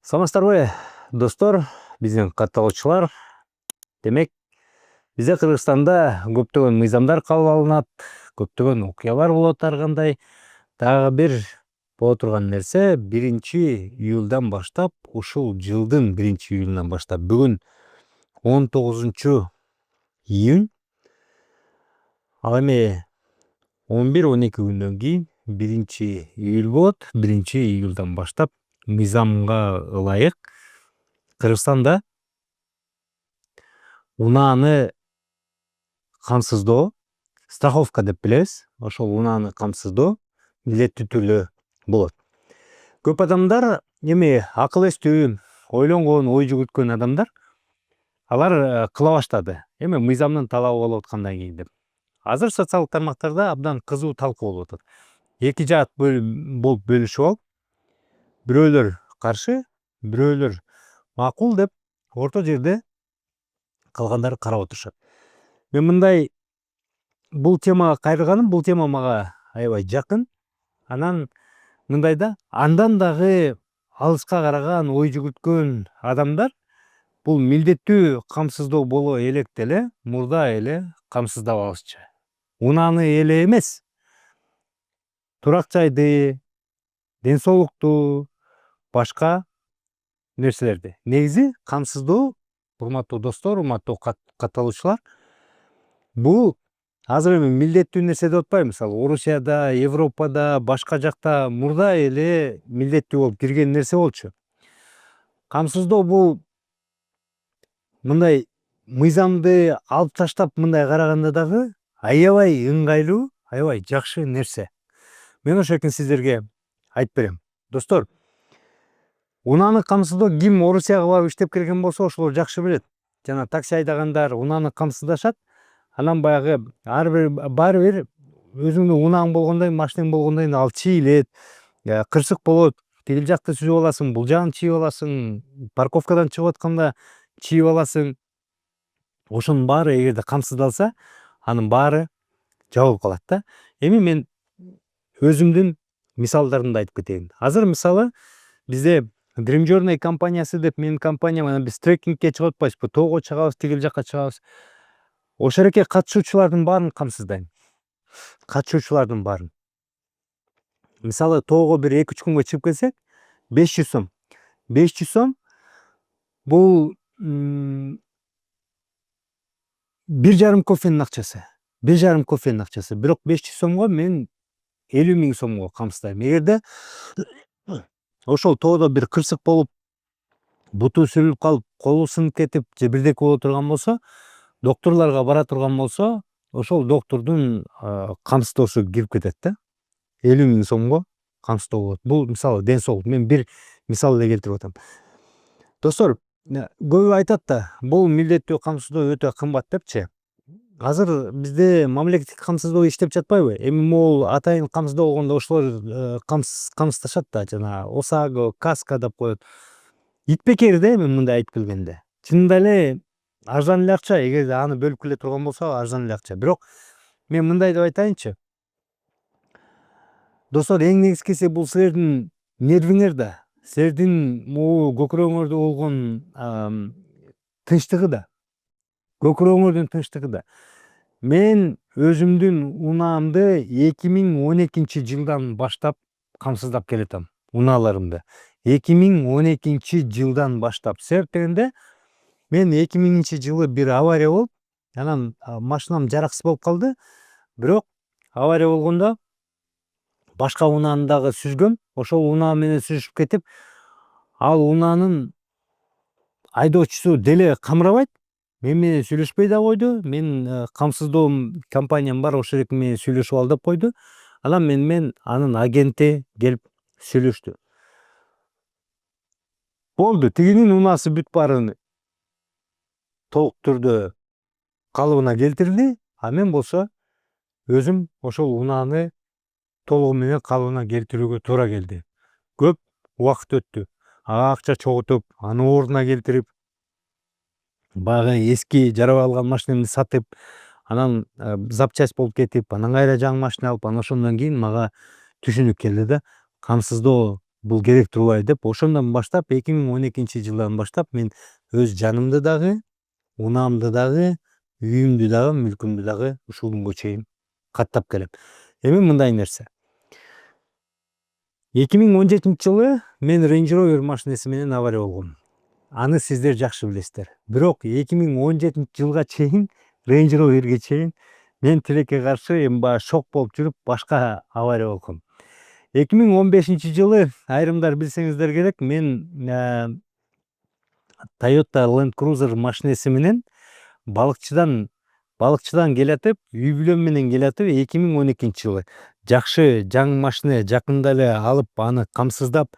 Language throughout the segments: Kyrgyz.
Саламатсыздарбы, достор, биздин катталуучулар. Демек, бизде Кыргызстанда көптөгөн мыйзамдар кабыл алынат, көптөгөн окуялар болот ар кандай. Дагы бир боло турган нерсе 1-июлдан баштап, ушул жылдын 1-июлунан баштап бүгүн 19-июнь, ал эми 11-12 күндөн кийин 1-июль болот. 1-июлдан баштап мыйзамга ылайык Кыргызстанда унааны камсыздоо, страховка деп билебиз. Ошол унааны камсыздоо милдеттүү түрдө болот. Көп адамдар эми акыл эстүү, ойлонгон, ой жүгүрткөн адамдар алар кыла баштады. Эми мыйзамдын талабы болуп аткандан кийин деп. Азыр социалдык тармактарда абдан кызуу талкуу болуп атат. Эки жаат болуп бөлүшүп алып, бирөөлөр каршы, бирөөлөр макул деп орто жерде калгандары карап отурушат. Мен мындай бул темага кайрылганым, бул тема мага аябай жакын. Анан мындай да, андан дагы алыска караган, ой жүгүрткөн адамдар бул милдеттүү камсыздоо боло элек деле мурда эле камсыздабабызчы. Унааны эле эмес, турак жайды, ден соолукту, башка нерселерди. Негизи камсыздоо, урматтуу достор, урматтуу катталуучулар, бул азыр эми милдеттүү нерсе деп атпайбы. Мисалы, Орусияда, Европада, башка жакта мурда эле милдеттүү болуп кирген нерсе болчу. Камсыздоо бул мындай мыйзамды алып таштап мындай караганда дагы аябай ыңгайлуу, аябай жакшы нерсе. Мен ошол экен сиздерге айтып берем. Достор, унааны камсыздоо ким Орусияга барып иштеп келген болсо, ошолор жакшы билет. Жана такси айдагандар унааны камсыздашат. Анан баягы баары бир өзүңдүн унааң болгондон кийин, машинең болгондон кийин ал чийилет, кырсык болот. Тигил жакты сүзүп аласың, бул жагын чийип аласың, парковкадан чыгып атканда чийип аласың. Ошонун баары эгерде камсыздалса, анын баары жабылып калат да. Эми мен өзүмдүн мисалдарымды айтып кетейин. Азыр мисалы бизде Dream Journey компаниясы деп, менин компаниям, биз трекингке чыгып атпайбызбы, тоого чыгабыз, тигил жакка чыгабыз. Ошол эреке катышуучулардын баарын камсыздайм. Катышуучулардын баарын. Мисалы, тоого бир 2-3 күнгө чыгып келсек, 500 сом. 500 сом бул 1,5 кофенин акчасы. 1,5 кофенин акчасы. Бирок 500 сомго мен 50 000 сомго камсыздайм. Эгерде ошол тоодо бир кырсык болуп, буту сүрүлүп калып, колу сынып кетип, же бирдеке боло турган болсо, докторлорго бара турган болсо, ошол доктордун камсыздоосу кирип кетет да. 50 000 сомго камсыздоо болот. Бул мисалы ден соолук. Мен бир мисал эле келтирип атам. Достор, көбү айтат да, бул милдеттүү камсыздоо өтө кымбат депчи. Азыр бизде мамлекеттик камсыздоо иштеп жатпайбы? Эми могул атайын камсыздоо болгондо ошолор камсыздашат да, жана ОСАГО, КАСКО деп коет. Итпекер да, эми мындай айтып келгенде. Чынында эле арзан эле акча, эгерде аны бөлүп келе турган болсо, арзан эле акча. Бирок мен мындай деп айтайынчы. Достор, эң негизгиси бул силердин нервиңер да, силердин могу көкүрөгүңөрдө болгон тынчтыгы да. Көкүрөгүңөрдүн тынчтыгы да. Мен өзүмдүн унаамды 2012 жылдан баштап камсыздап келатам. Унааларымды. 2012 жылдан баштап. Себеп дегенде, мен 2000 жылы бир авария болуп, анан машинам жараксыз болуп калды. Бирок авария болгондо башка унааны дагы сүзгөм. Ошол унаа менен сүзүшүп кетип, ал унаанын айдоочусу деле камырабайт. Мен менен сүйлөшпөй да койду. Мен камсыздоом компаниям бар, ошол эки менен сүйлөшүп ал деп койду. Анан менен анын агенти келип сүйлөштү. Болду, тигинин унаасы бүт баарын толук түрдө калыбына келтирди, а мен болсо өзүм ошол унааны толугу менен калыбына келтирүүгө туура келди. Көп убакыт өттү. Ага акча чогултуп, аны ордуна келтирип, баягы эски жарабай алган машинемди сатып, анан запчасть болуп кетип, анан кайра жаңы машина алып, анан ошондон кийин мага түшүнүк келди да, камсыздоо бул керек турбайбы деп ошондон баштап 2012 жылдан баштап мен өз жанымды дагы, унаамды дагы, үйүмдү дагы, мүлкүмдү дагы ушул күнгө чейин каттап келем. Эми мындай нерсе. 2017 жылы мен Range Rover машинеси менен авария болгом. Аны сиздер жакшы билесиздер. Бирок 2017 жылга чейин Range Roverге чейин мен тилекке каршы эми баягы шок болуп жүрүп башка авария болгом. 2015 жылы айрымдар билсеңиздер керек, мен Toyota Land Cruiser машинеси менен балыкчыдан келатып, үй бүлөм менен келатып 2012 жылы жакшы жаңы машина жакында эле алып, аны камсыздап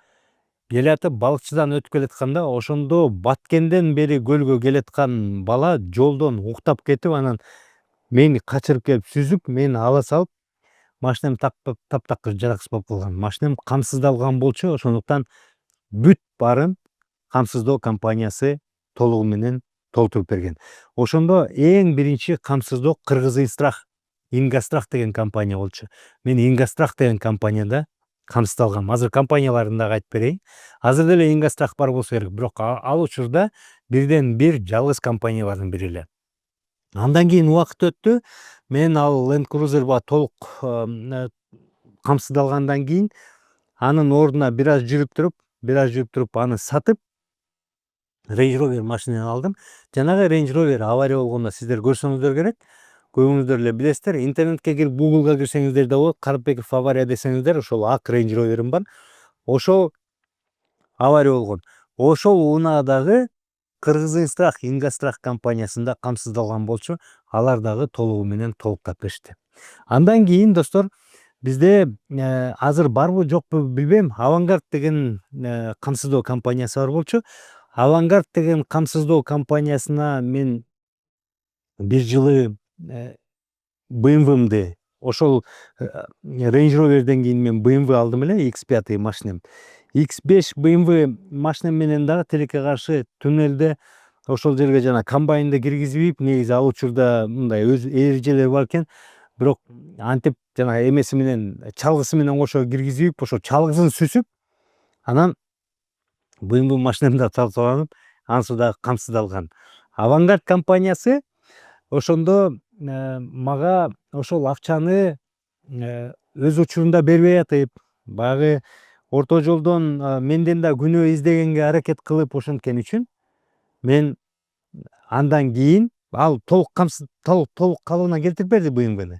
келатып балыкчыдан өтүп келатканда, ошондо Баткенден бери көлгө келаткан бала жолдон уктап кетип, анан мени качырып келип сүзүп, мени ала салып, машинам таптакыр жараксыз болуп калган. Машинам камсыздалган болчу, ошондуктан бүт баарын камсыздоо компаниясы толугу менен толтуруп берген. Ошондо эң биринчи камсыздоо Кыргызыстрах, Ингострах деген компания болчу. Мен Ингострах деген компанияда камсыздалгам. Азыр компанияларын дагы айтып берейин. Азыр деле Ингострах бар болсо керек, бирок ал учурда бирден бир жалгыз компаниялардын бири эле. Андан кийин убакыт өттү. Мен ал Land Cruiser толук камсыздалгандан кийин анын ордуна бир аз жүрүп туруп аны сатып Range Rover машинени алдым. Жанагы Range Rover авария болгондо сиздер көрсөңүздөр керек. Көбүңүздөр эле билесиздер. Интернетке кирип, Google'га кирсеңиздер да болот. Карыпбеков авария десеңиздер, ошол ак Range Rover'ым бар. Ошол авария болгон. Ошол унаадагы Кыргызыстрах, Ингострах компаниясында камсыздалган болчу. Алар дагы толугу менен толуктап беришти. Андан кийин достор, бизде азыр барбы жокпу билбейм, Авангард деген камсыздоо компаниясы бар болчу. Авангард деген камсыздоо компаниясына мен бир жылы BMW'мди, ошол Range Rover'ден кийин мен BMW алдым эле, X5 машинем. X5 BMW машинем менен дагы тилекке каршы туннелде ошол жерге жана комбайнды киргизбейт, негизи ал учурда мындай өз эрежелери бар экен. Бирок антип жана эмеси менен, чалгысы менен кошо киргизбейт, ошо чалгысын сүзүп, анан BMW машинемди талкаланып, анысы дагы камсыздалган. Авангард компаниясы ошондо мага ошол акчаны өз учурунда бербей атып, баягы орто жолдон менден да күнөө издегенге аракет кылып ошенткени үчүн мен андан кийин ал толук калыбына келтирип берди BMW'ни.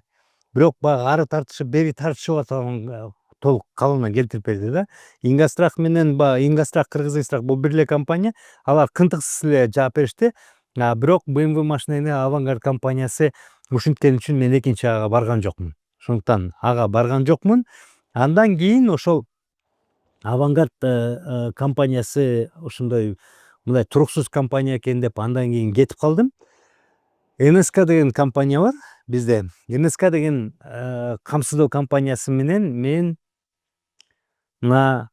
Бирок баягы ары тартышып, бери тартышып атып толук калыбына келтирип берди да. Ингострах менен Ингострах, Кыргызыстрах бул бир эле компания. Алар кынтыксыз эле жаап беришти. Бирок BMW машинени Авангард компаниясы ушинткени үчүн мен экинчи ага барган жокмун. Ошондуктан ага барган жокмун. Андан кийин ошол Авангард компаниясы ошондой мындай туруксуз компания экен деп андан кийин кетип калдым. НСК деген компания бар бизде. НСК деген камсыздоо компаниясы менен мен мына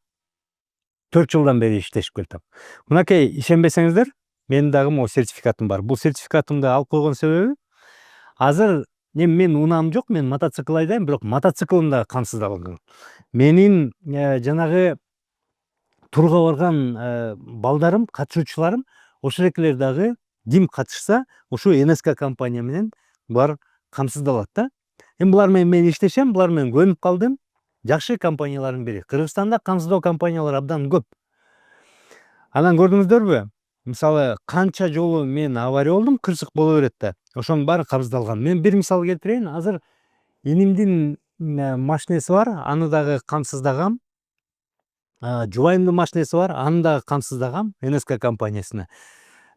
4 жылдан бери иштешип келатам. Мынакей, ишенбесеңиздер, менин дагы могу сертификатым бар. Бул сертификатымды алып койгон себеби, азыр мен унаам жок, мен мотоцикл айдайм, бирок мотоциклым да камсыздалган. Менин жанагы турга барган балдарым, катышуучуларым, ошол экелер дагы ким катышса, ошо НСК компания менен булар камсыздалат да. Эми булар менен мен иштешем, булар менен көнүп калдым. Жакшы компаниялардын бири. Кыргызстанда камсыздоо компаниялары абдан көп. Анан көрдүңүздөрбү? Мисалы, канча жолу мен авария болдум, кырсык боло берет да. Ошонун баары камсыздалган. Мен бир мисал келтирейин. Азыр инимдин машинеси бар, аны дагы камсыздагам. Жубайымдын машинеси бар, аны дагы камсыздагам НСК компаниясына.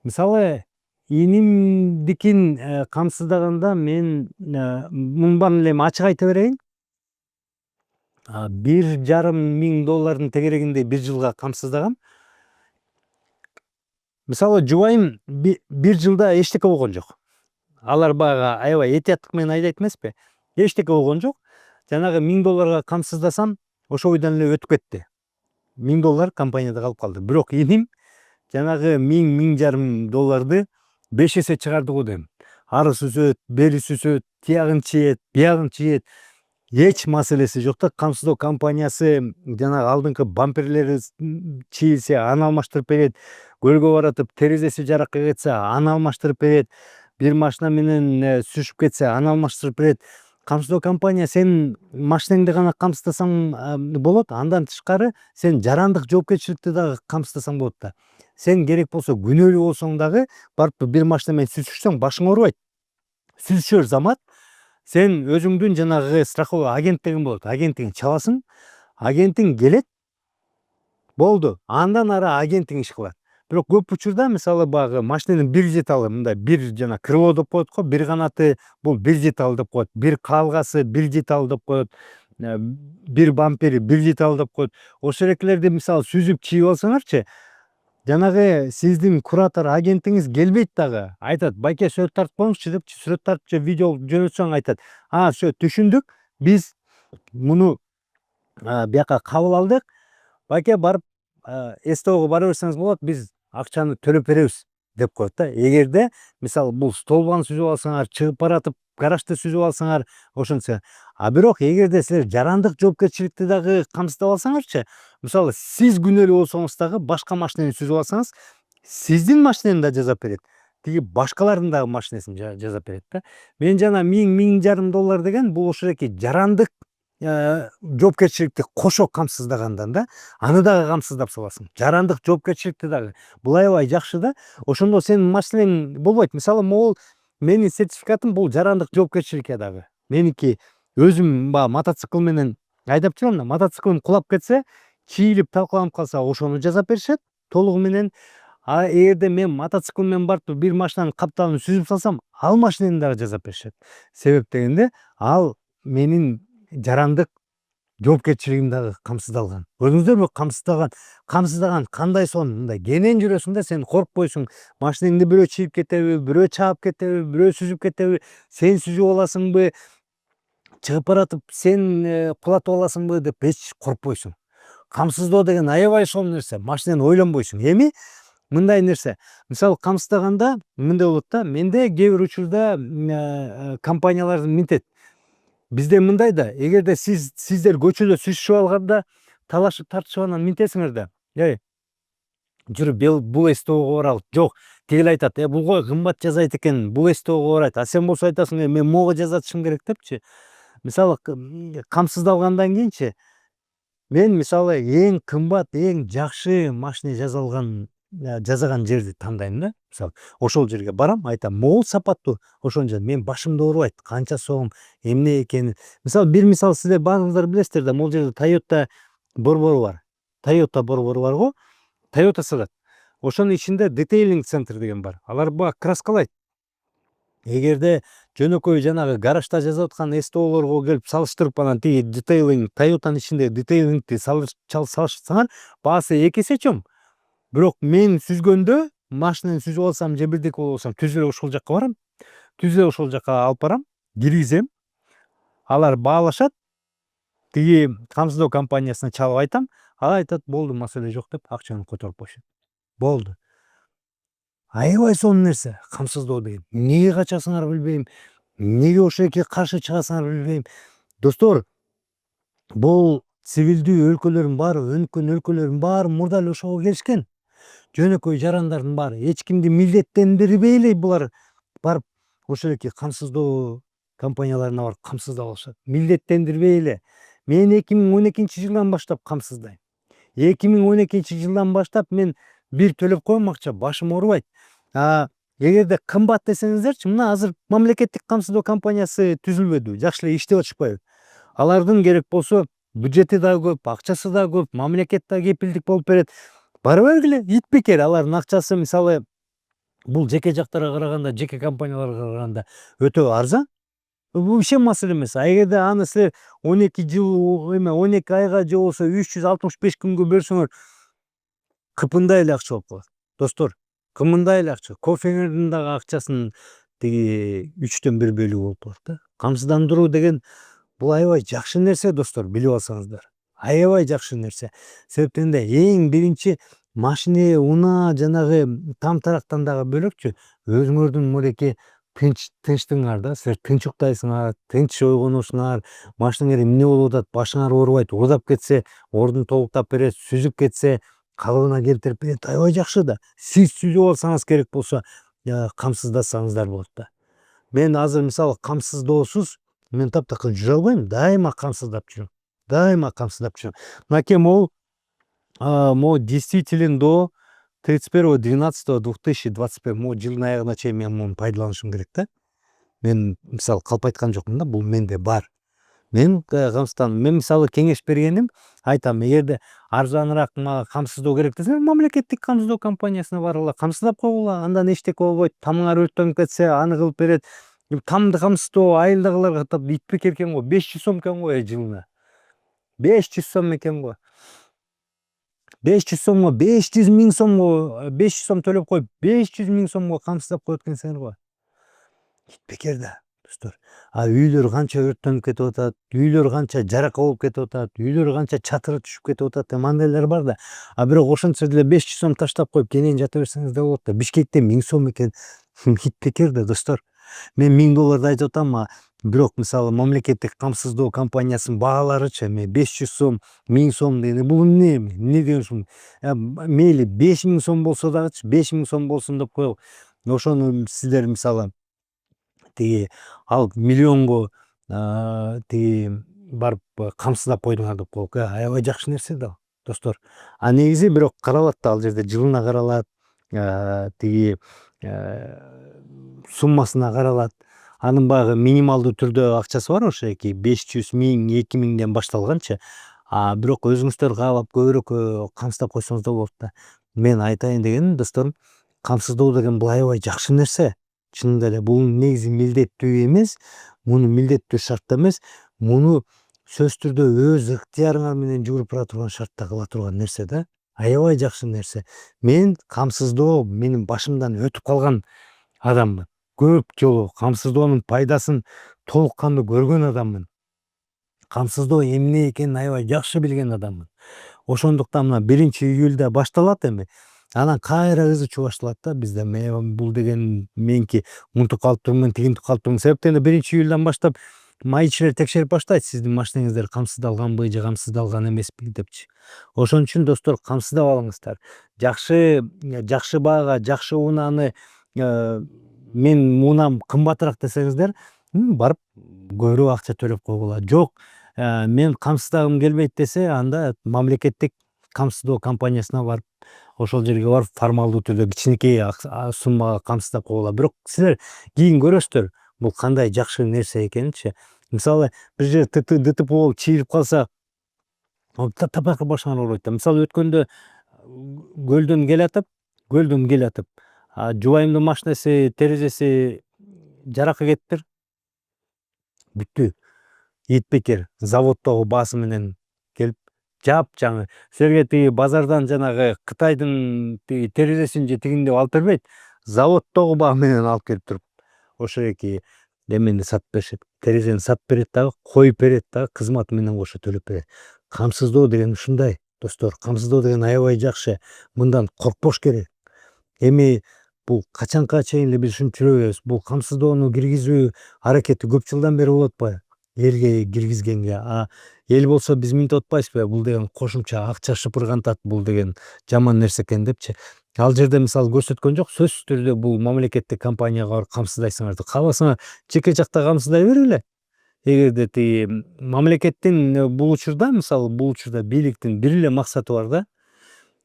Мисалы, инимдикин камсыздаганда мен мунун баарын эле ачык айта берейин. $1,5 миң тегерегинде бир жылга камсыздагам. Мисалы, жубайым бир жылда эчтеке болгон жок. Алар баягы аябай этияттык менен айдайт эмеспи? Эчтеке болгон жок. Жанагы $1000 камсыздасам, ошол бойдон эле өтүп кетти. $1000 компанияда калып калды. Бирок иним жанагы $1,000–1,500 5 эсе чыгарды го дейм. Ары сүзөт, бери сүзөт, тиягын чиет, биягын чиет. эч маселеси жок да. Камсыздоо компаниясы жанагы алдыңкы бамперлери чийилсе аны алмаштырып берет, көлгө баратып терезеси жаракка кетсе аны алмаштырып берет, бир машина менен сүзүшүп кетсе аны алмаштырып берет. Камсыздоо компания сенин машинеңди гана камсыздасаң болот, андан тышкары сен жарандык жоопкерчиликти дагы камсыздасаң болот да. Сен керек болсо күнөөлүү болсоң дагы барып бир машина менен сүзүшсөң башың оорубайт. Сүзүшөр замат сен өзүңдүн жанагы страховой агенттигиң болот. Агентиңди чаласың, агентиң келет, болду. Андан ары агентиң иш кылат. Бирок көп учурда мисалы баягы машинанын бир деталы мындай бир жана крыло деп коет го, бир канаты бул бир деталь деп коет, бир калгасы бир деталь деп коет, бир бампери бир деталь деп коет. Ошол эрекелерди мисалы сүзүп чийип алсаңарчы, жанагы сиздин куратор агентиңиз келбейт дагы. Айтат, байке сүрөт тартып коюңузчу депчи, сүрөт тартып же видео жөнөтсөң айтат. Все түшүндүк. Биз муну бияка кабыл алдык. Байке барып СТОго бара берсеңиз болот, биз акчаны төлөп беребиз деп коет да. Эгерде мисалы бул столбаны сүзүп алсаңар, чыгып баратып гаражды сүзүп алсаңар, ошентсе. Бирок эгерде силер жарандык жоопкерчиликти дагы камсыздап алсаңарчы, мисалы сиз күнөөлүү болсоңуз дагы башка машинени сүзүп алсаңыз, сиздин машинени да жазап берет. Тиги башкалардын дагы машинесин жазап берет да. Мен жана $1000 деген бул ошол эки жарандык жоопкерчиликти кошо камсыздагандан да, аны дагы камсыздап саласың. Жарандык жоопкерчиликти дагы. Бул аябай жакшы да. Ошондо сенин машинең болбойт. Мисалы могул менин сертификатым бул жарандык жоопкерчиликке дагы. Меники өзүм баягы мотоцикл менен айдап жүрөм да, мотоциклым кулап кетсе, чийилип талкаланып калса, ошону жазап беришет толугу менен. Эгерде мен мотоцикл менен барып бир машинанын капталын сүзүп салсам, ал машинени дагы жазап беришет. Себеп дегенде ал менин жарандык жоопкерчилигим дагы камсыздалган. Көрдүңүздөрбү, камсыздаган кандай сонун, мындай кенен жүрөсүң да, сен коркпойсуң. Машинеңди бирөө чийип кетеби, бирөө чаап кетеби, бирөө сүзүп кетеби, сен сүзүп аласыңбы, чыгып баратып сен кулатып аласыңбы деп эч коркпойсуң. Камсыздоо деген аябай сонун нерсе. Машинени ойлонбойсуң. Эми мындай нерсе. Мисалы камсыздаганда мындай болот да, менде кээ бир учурда компаниялар минтет. Бизде мындай да, эгерде сиздер көчөдө сүзүшүп алганда талашып тартышып анан минтесиңер да. Жүрүп бул СТОго баралы. Жок, тигил айтат, бул кой кымбат жасайт экен, бул СТОго барайт. А сен болсо айтасың, мен могу жасатышым керек депчи. Мисалы камсыздалгандан кийинчи мен мисалы эң кымбат, эң жакшы машина жасаган жерди тандайм да. Мисалы ошол жерге барам, айтам, могул сапаттуу, ошону мен башымды оорубайт, канча сом, эмне экенин. Мисалы бир мисал сиздер баарыңыздар билесиздер да, могул жерде Toyota борбору бар. Toyota борбору бар го. Toyota сатат. Ошонун ичинде детейлинг центр деген бар. Алар бак краскалайт. Эгерде жөнөкөй жанагы гаражда жасап аткан СТОлорго келип салыштырып анан тиги детейлинг, Toyotанын ичинде детейлингти салыштырсаңар, баасы 2 эсе чоң. Бирок мен сүзгөндө машинени сүзүп алсам же бирдеке болсом түз эле ошол жакка барам. Түз эле ошол жакка алып барам, киргизем. Алар баалашат. Тиги камсыздоо компаниясына чалып айтам. Ал айтат, болду, маселе жок деп акчаны которуп коюшат. Болду. Аябай сонун нерсе камсыздоо деген. Эмнеге качасыңар билбейм. Эмнеге ошол эки каршы чыгасыңар билбейм. Достор, бул цивилдүү өлкөлөрдүн баары, өнүккөн өлкөлөрдүн баары мурда эле ошого келишкен. Жөнөкөй жарандардын баары эч кимди милдеттендирбей эле булар барып ошол эки камсыздоо компанияларына барып камсыздап алышат. Милдеттендирбей эле. Мен 2012-жылдан баштап камсыздайм. 2012-жылдан баштап мен бир төлөп коем акча, башым оорубайт. Эгерде кымбат десеңиздерчи, мына азыр мамлекеттик камсыздоо компаниясы түзүлбөдү, жакшы эле иштеп атышпайбы? Алардын керек болсо бюджети да көп, акчасы да көп, мамлекет да кепилдик болуп берет. Бара бергиле, ит бекер. Алардын акчасы мисалы бул жеке жактарга караганда, жеке компанияларга караганда өтө арзан. Бул ишен маселе эмес. Эгерде аны силер 12 жыл эме 12 айга же болбосо 365 күнгө бөлсөңөр, кыпындай эле акча болуп калат. Достор, кымындай эле акча. Кофеңердин дагы акчасын тиги 3төн 1 бөлүгү болуп калат да. Камсыздандыруу деген бул аябай жакшы нерсе, достор, билип алсаңыздар. Аябай жакшы нерсе. Себептен эң биринчи машина, унаа, жанагы там тарактан дагы бөлөкчү, өзүңөрдүн мынакей тынчтыңар да, силер тынч уктайсыңар, тынч ойгоносуңар, машинеңерде эмне болуп атат, башыңар оорубайт, уурдап кетсе ордун толуктап берет, сүзүп кетсе калыбына келтирип берет, аябай жакшы да. Сиз сүзүп алсаңыз керек болсо камсыздасаңыздар болот да. Мен азыр мисалы камсыздоосуз мен таптакыр жүрө албайм, дайыма камсыздап жүрөм. Дайыма камсыздап жүрөм. Мынакей могу действителен до 31.12.2021 могу жылдын аягына чейин мен муну пайдаланышым керек да. Мен мисалы калп айткан жокмун да, бул менде бар. Мен камсыздандым. Мен мисалы кеңеш бергеним, айтам, эгерде арзаныраак мага камсыздоо керек десеңер, мамлекеттик камсыздоо компаниясына баргыла, камсыздап койгула, андан эчтеке болбойт. Тамыңар өрттөнүп кетсе, аны кылып берет. Тамды камсыздоо айылдагыларга ит бекер экен го, 500 сом экен го жылына. 500 сом экен го. 500 сомго 500 миң сомго 500 сом төлөп коюп 500 миң сомго камсыздап коет экенсиңер го. Ит бекер да, достор. Үйлөр канча өрттөнүп кетип атат, үйлөр канча жарака болуп кетип атат, үйлөр канча чатыры түшүп кетип атат деп андайлар бар да. Бирок ошентсе деле 500 сом таштап коюп кенен жата берсеңиз да болот да. Бишкекте 1000 сом экен. Ит бекер да, достор. Мен $1000 айтып атам, бирок мисалы мамлекеттик камсыздоо компаниясынын бааларычы эми 500 сом, 1000 сом дегени бул эмне деген ушул. Мейли 5000 сом болсо дагычы, 5000 сом болсун деп коелу. Ошону сиздер мисалы тиги ал миллионго тиги барып камсыздап койдуңар деп коелук. Аябай жакшы нерсе да, достор. Негизи бирок каралат да, ал жерде жылына каралат, тиги суммасына каралат. Анын баягы минималдуу түрдө акчасы бар ошо 500 миң, 2000ден башталганчы. Бирок өзүңүздөр каалап көбүрөөк камсыздап койсоңуз да болот да. Мен айтайын дегеним, досторум, камсыздоо деген бул аябай жакшы нерсе. Чынында эле бул негизи милдеттүү эмес, муну милдеттүү шарт да эмес, муну сөзсүз түрдө өз ыктыярыңар менен жүгүрүп бара турган шартта кыла турган нерсе да. Аябай жакшы нерсе. Мен камсыздоо менин башымдан өтүп калган адаммын. Көп жолу камсыздоонун пайдасын толук кандуу көргөн адаммын. Камсыздоо эмне экенин аябай жакшы билген адаммын. Ошондуктан мына 1-июльда башталат эми. Анан кайра ызычуу башталат да бизде. Мен бул деген меники мынтип калып турмун, тигинтип калып турмун. Себептен 1-июльдан баштап маичилер текшерип баштайт сиздин машинеңиздер камсыздалганбы же камсыздалган эмеспи депчи. Ошон үчүн достор, камсыздап алыңыздар. Жакшы баага, жакшы унааны мен муунам кымбатыраак десеңиздер, барып көбүрөөк акча төлөп койгула. Жок, мен камсыздагым келбейт десе, анда мамлекеттик камсыздоо компаниясына барып, ошол жерге барып формалдуу түрдө кичинекей суммага камсыздап койгула. Бирок силер кийин көрөсүздөр бул кандай жакшы нерсе экенинчи. Мисалы бир жер ДТП болуп чийирип калса, тапакыр башыңар ооруйт да. Мисалы өткөндө көлдөн келатып, жубайымдын машинеси терезеси жаракка кетиптир. Бүттү. Ит бекер заводдогу баасы менен келип жапжаңы. Силерге тиги базардан жанагы Кытайдын тиги терезесин же тигин деп алып бербейт. Заводдогу баа менен алып келип туруп ошо эмени сатып беришет. Терезени сатып берет дагы, коюп берет дагы, кызматы менен кошо төлөп берет. Камсыздоо деген ушундай, достор. Камсыздоо деген аябай жакшы. Мындан коркпош керек. Эми бул качанга чейин эле биз ушинтип жүрө беребиз. Бул камсыздоону киргизүү аракети көп жылдан бери болуп атпайбы? Элге киргизгенге. Эл болсо биз мынтип атпайбызбы? Бул деген кошумча акча шыпыргантат, бул деген жаман нерсе экен депчи. Ал жерде мисалы көрсөткөн жок, сөзсүз түрдө бул мамлекеттик компанияга барып камсыздайсыңар. Кааласаңар жеке жакта камсыздай бергиле. Эгерде тиги мамлекеттин бул учурда бийликтин бир эле максаты бар да.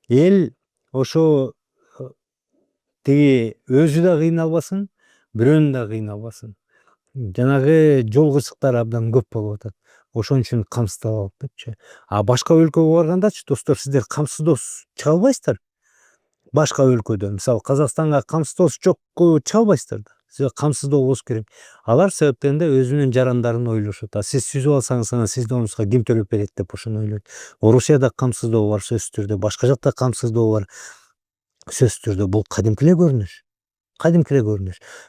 Эл ошо тиги өзү да кыйналбасын, бирөөнү да кыйналбасын. Жанагы жол кырсыктары абдан көп болуп атат. Ошон үчүн камсыздап алып депчи. Башка өлкөгө баргандачы, достор, сиздер камсыздоосуз чыга албайсыздар. Башка өлкөдө, мисалы Казакстанга камсыздоосуз жок чыга албайсыздар да. Сизге камсыздоо болуш керек. Алар себептен да өзүнүн жарандарын ойлошот. Сиз сүзүп алсаңыз, анан сиздин ордуңузга ким төлөп берет деп ошону ойлойт. Орусияда камсыздоо бар сөзсүз түрдө, башка жакта камсыздоо бар сөзсүз түрдө. Бул кадимки эле көрүнүш.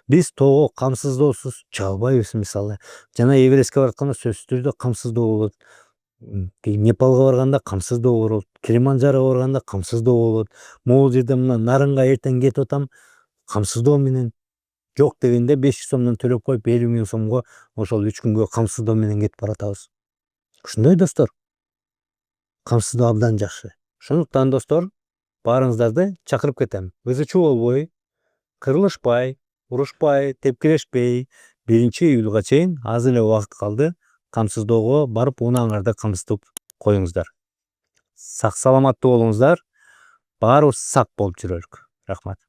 Биз тоого камсыздоосуз чыга албайбыз. Мисалы жана Эверестке баратканда сөзсүз түрдө камсыздоо болот. Непалга барганда камсыздоо болот, Килиманжарого барганда камсыздоо болот. Могул жерде мына Нарынга эртең кетип атам, камсыздоо менен. жок дегенде 500 сомдон төлөп коюп 50.000 сомго ошол 3 күнгө камсыздоо менен кетип баратабыз. Ушундай достор. Камсыздоо абдан жакшы. Ошондуктан достор, баарыңыздарды чакырып кетем. Өзүчө болбой, кырылышпай, урушпай, тепкилешпей 1-июлга чейин аз эле убакыт калды. Камсыздоого барып унааңарды камсыздап коюңуздар. Сак саламаттуу болуңуздар. Баарыбыз сак болуп жүрөлүк. Рахмат.